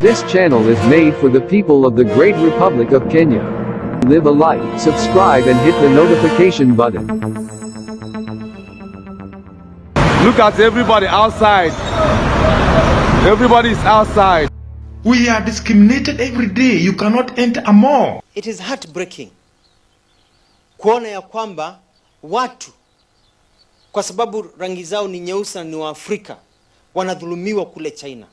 This channel is made for the people of the Great Republic of Kenya. Leave a like, subscribe and hit the notification button. Look at everybody outside. Everybody is outside. We are discriminated every day. You cannot enter a mall. It is heartbreaking kuona ya kwamba watu kwa sababu rangi zao ni nyeusi na ni Waafrika wanadhulumiwa kule China.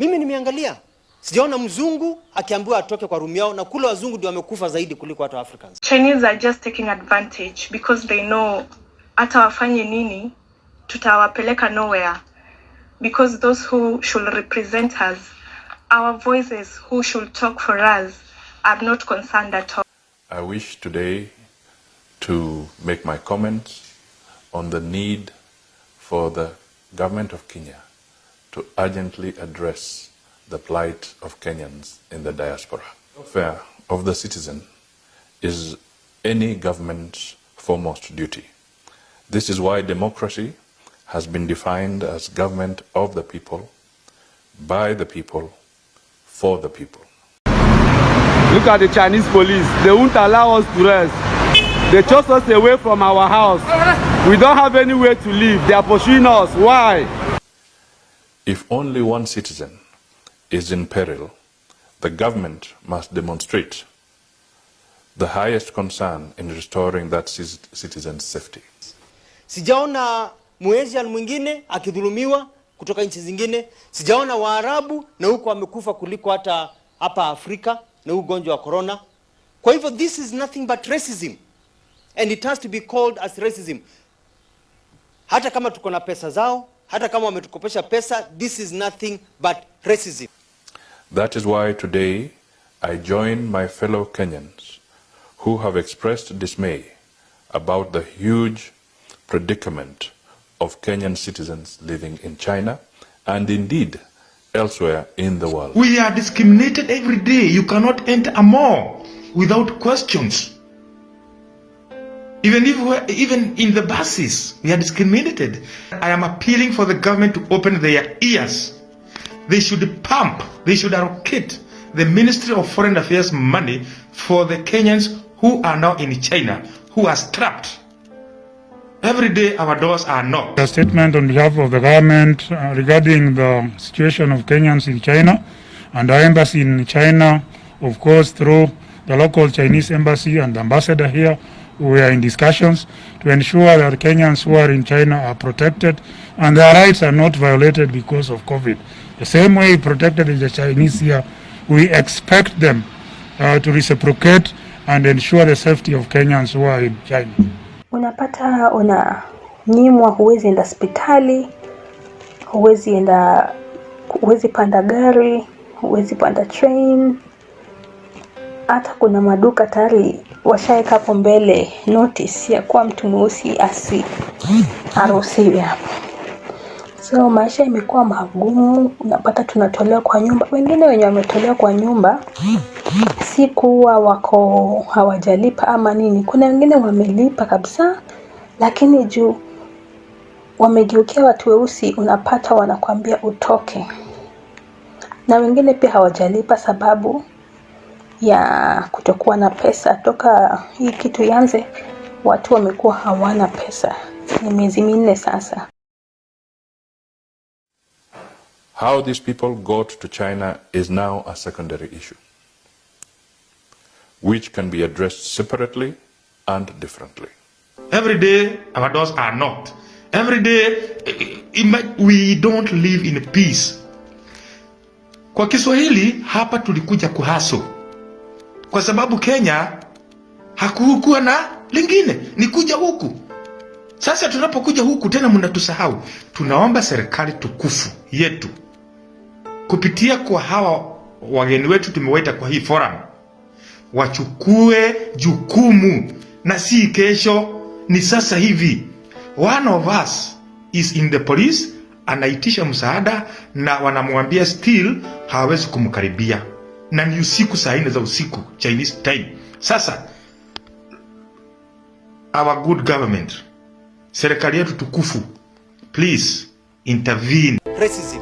Mimi nimeangalia, sijaona mzungu akiambiwa atoke kwa room yao, na kule wazungu ndio wamekufa zaidi kuliko watu Africans. Chinese are just taking advantage because they know hata wafanye nini tutawapeleka nowhere, because those who should represent us, our voices who should talk for us, are not concerned at all. I wish today to make my comments on the need for the government of Kenya to urgently address the plight of Kenyans in the diaspora. The welfare of the citizen is any government's foremost duty. This is why democracy has been defined as government of the people, by the people, for the people. Look at the Chinese police. They won't allow us to rest. They chased us away from our house. We don't have anywhere to live. They are pursuing us. Why? If only one citizen is in peril, the government must demonstrate the highest concern in restoring that citizen's safety. Sijaona Muasia mwingine akidhulumiwa kutoka nchi zingine. Sijaona Waarabu na huko wamekufa kuliko hata hapa Afrika na ugonjwa wa corona. Kwa hivyo this is nothing but racism, and it has to be called as racism. Hata kama tuko na pesa zao, hata kama wametukopesha pesa, this is nothing but racism. That is why today I join my fellow Kenyans who have expressed dismay about the huge predicament of Kenyan citizens living in China and indeed elsewhere in the world. We are discriminated every day. You cannot enter a mall without questions. Even in the buses, we are discriminated. I am appealing for the government to open their ears. They should pump, they should allocate the Ministry of Foreign Affairs money for the Kenyans who are now in China, who are trapped. Every day our doors are knocked. A statement on behalf of the government regarding the situation of Kenyans in China and our embassy in China, of course through the local Chinese embassy and the ambassador here. We are in discussions to ensure that Kenyans who are in China are protected and their rights are not violated because of COVID. The same way we protected the Chinese here, we expect them to reciprocate and ensure the safety of Kenyans who are in China. Unapata unanyimwa, huwezi enda hospitali, huwezi panda gari, huwezi panda train. Hata kuna maduka tayari washaeka hapo mbele notice ya kuwa mtu mweusi haruhusiwi hapo. So maisha imekuwa magumu. Unapata tunatolewa kwa nyumba. Wengine wenye wametolewa kwa nyumba si kuwa wako hawajalipa ama nini. Kuna wengine wamelipa kabisa, lakini juu wamegeukia watu weusi, unapata wanakuambia utoke. Na wengine pia hawajalipa sababu ya kutokuwa na pesa. Toka hii kitu ianze, watu wamekuwa hawana pesa. Ni miezi 4 sasa. How these people got to China is now a secondary issue, which can be addressed separately and differently. Every day our doors are knocked. Every day we don't live in peace. Kwa Kiswahili hapa tulikuja kuhaso. Kwa sababu Kenya hakukuwa na lingine, ni kuja huku. Sasa tunapokuja huku tena mnatusahau. Tunaomba serikali tukufu yetu kupitia kwa hawa wageni wetu tumewaita kwa hii forum, wachukue jukumu, na si kesho, ni sasa hivi. One of us is in the police, anaitisha msaada na wanamwambia still hawezi kumkaribia, na ni usiku saa 4 za usiku Chinese time. Sasa our good government, serikali yetu tukufu, please intervene. Racism.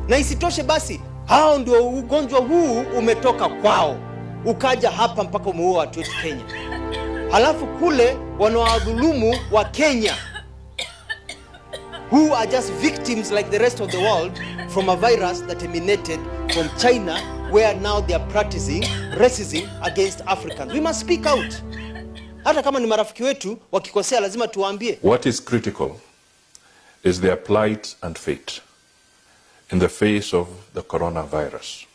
Na isitoshe basi Hao ndio ugonjwa huu umetoka kwao, ukaja hapa mpaka umeua watu wetu Kenya. Halafu kule wanawadhulumu wa Kenya, who are just victims like the rest of the world from a virus that emanated from China, where now they are practicing racism against Africans. We must speak out. Hata kama ni marafiki wetu wakikosea lazima tuwaambie. What is critical is their plight and fate in the face of the coronavirus.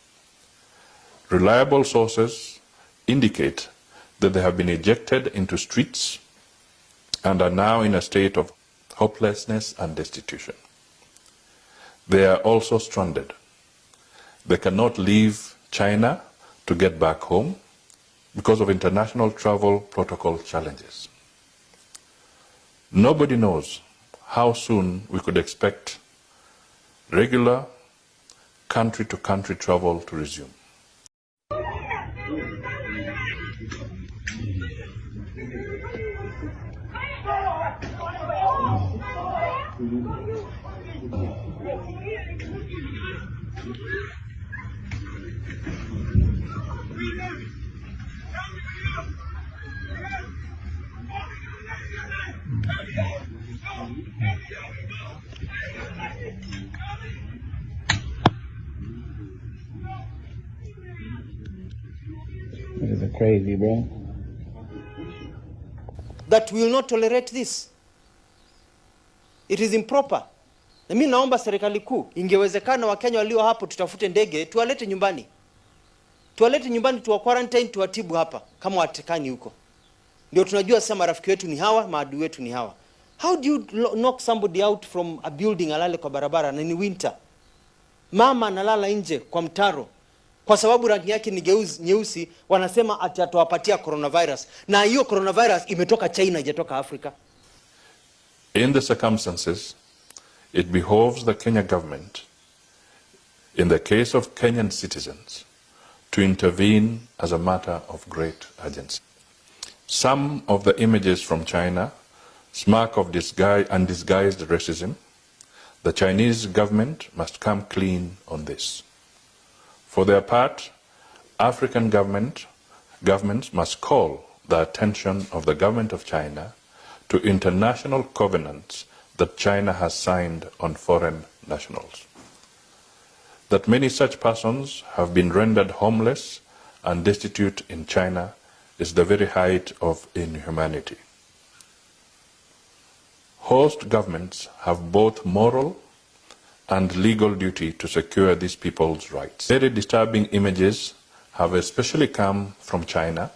Reliable sources indicate that they have been ejected into streets and are now in a state of hopelessness and destitution. They are also stranded. They cannot leave China to get back home because of international travel protocol challenges. Nobody knows how soon we could expect regular country-to-country travel to resume. This is crazy, bro. That we will not tolerate this. It is improper. Na mimi naomba serikali kuu, ingewezekana Wakenya walio hapo tutafute ndege, tuwalete nyumbani. Tuwalete nyumbani, tuwa quarantine, tuwatibu hapa kama watekani huko. Ndio tunajua sasa marafiki wetu ni hawa, maadui wetu ni hawa. How do you knock somebody out from a building alale kwa barabara na ni winter? Mama analala nje kwa mtaro kwa sababu rangi yake ni nyeusi, wanasema ati atawapatia coronavirus. Na hiyo coronavirus imetoka China, haijatoka Afrika. In the circumstances, it behoves the Kenya government, in the case of Kenyan citizens, to intervene as a matter of great urgency. Some of the images from China smack of undisguised racism. The Chinese government must come clean on this. For their part, African governments must call the attention of the government of China to international covenants that China has signed on foreign nationals. That many such persons have been rendered homeless and destitute in China is the very height of inhumanity. Host governments have both moral and legal duty to secure these people's rights. Very disturbing images have especially come from China.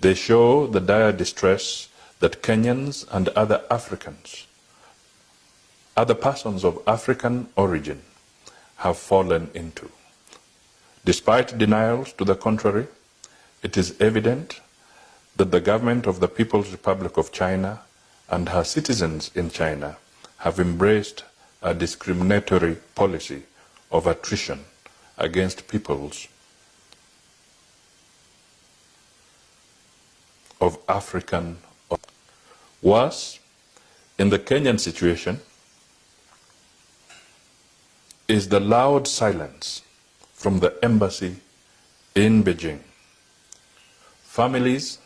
They show the dire distress that Kenyans and other persons of African origin have fallen into. Despite denials to the contrary, it is evident that the government of the People's Republic of China and her citizens in China have embraced a discriminatory policy of attrition against peoples of African origin. Worse, in the Kenyan situation, is the loud silence from the embassy in Beijing. Families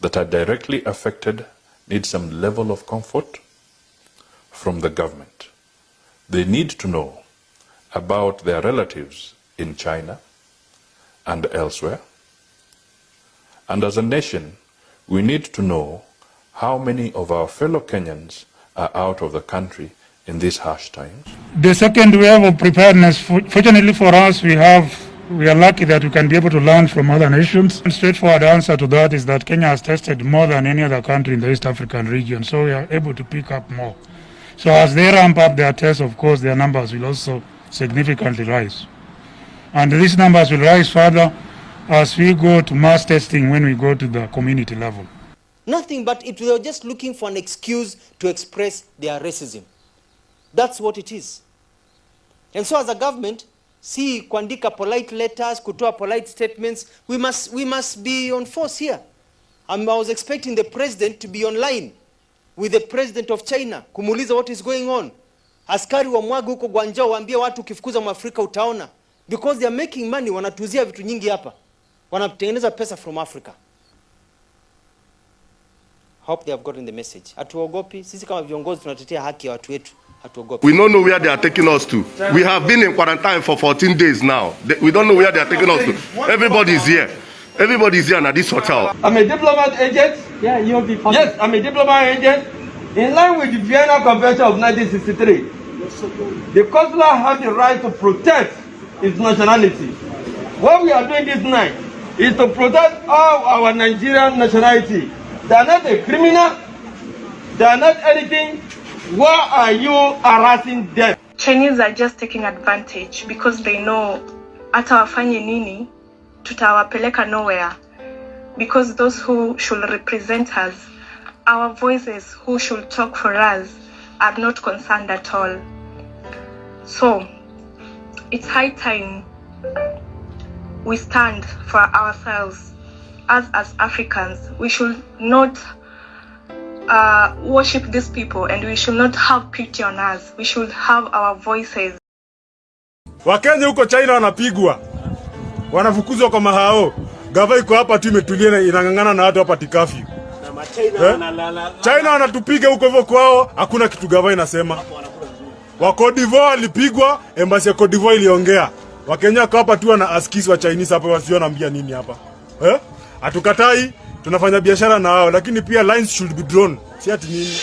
that are directly affected need some level of comfort from the government. They need to know about their relatives in China and elsewhere. And as a nation, we need to know how many of our fellow Kenyans are out of the country in these harsh times. The second wave of preparedness, fortunately for us, we are lucky that we can be able to learn from other nations. A straightforward answer to that is that Kenya has tested more than any other country in the East African region, so we are able to pick up more. So as they ramp up their tests, of course, their numbers will also significantly rise. And these numbers will rise further as we go to mass testing when we go to the community level. Nothing but they were just looking for an excuse to express their racism. That's what it is. And so as a government, see kuandika polite letters, kutoa polite statements, we must be on force here. I was expecting the president to be online with the president of China, kumuuliza what is going on. Askari wa mwagu huko Guangzhou waambie watu ukifukuza Mwafrika utaona. because they are making money. Wanatuzia vitu nyingi hapa, wanatengeneza pesa from Africa. Hope they have gotten the message. Hatuogopi sisi kama viongozi, tunatetea haki ya watu wetu. Hatuogopi. We don't know where they are taking us to. We have been in quarantine for 14 days now. We don't know where they are taking us to. Everybody is here. Everybody is here at this hotel. I'm a diplomat agent. Yeah, you'll be fine. Yes, I'm a diplomat agent. In line with the Vienna Convention of 1963, the consular has the right to protect its nationality. What we are doing this night is to protect all our Nigerian nationality. They are not a criminal. They are not anything. Why are you harassing them? Chinese are just taking advantage because they know hata wafanye nini tutawapeleka nowhere, because those who should represent us, our voices who should talk for us, are not concerned at all. So it's high time we stand for ourselves. As Africans, we should not worship these people, and we should not have pity on us. We should have our voices. Wakenya huko China wanapigwa, wanafukuzwa kwa mahao. Gava iko hapa tu imetulia na inangangana na watu hapa tikafi. China wanatupiga huko hivyo kwao, hakuna kitu gava inasema. Wa Cote d'Ivoire walipigwa, embassy ya Cote d'Ivoire iliongea. Wakenya kwa hapa tu wana askis wa Chinese hapa, wasiona mbia nini hapa. Hatukatai, tunafanya biashara na wao, lakini pia lines should be drawn. Si ati nini.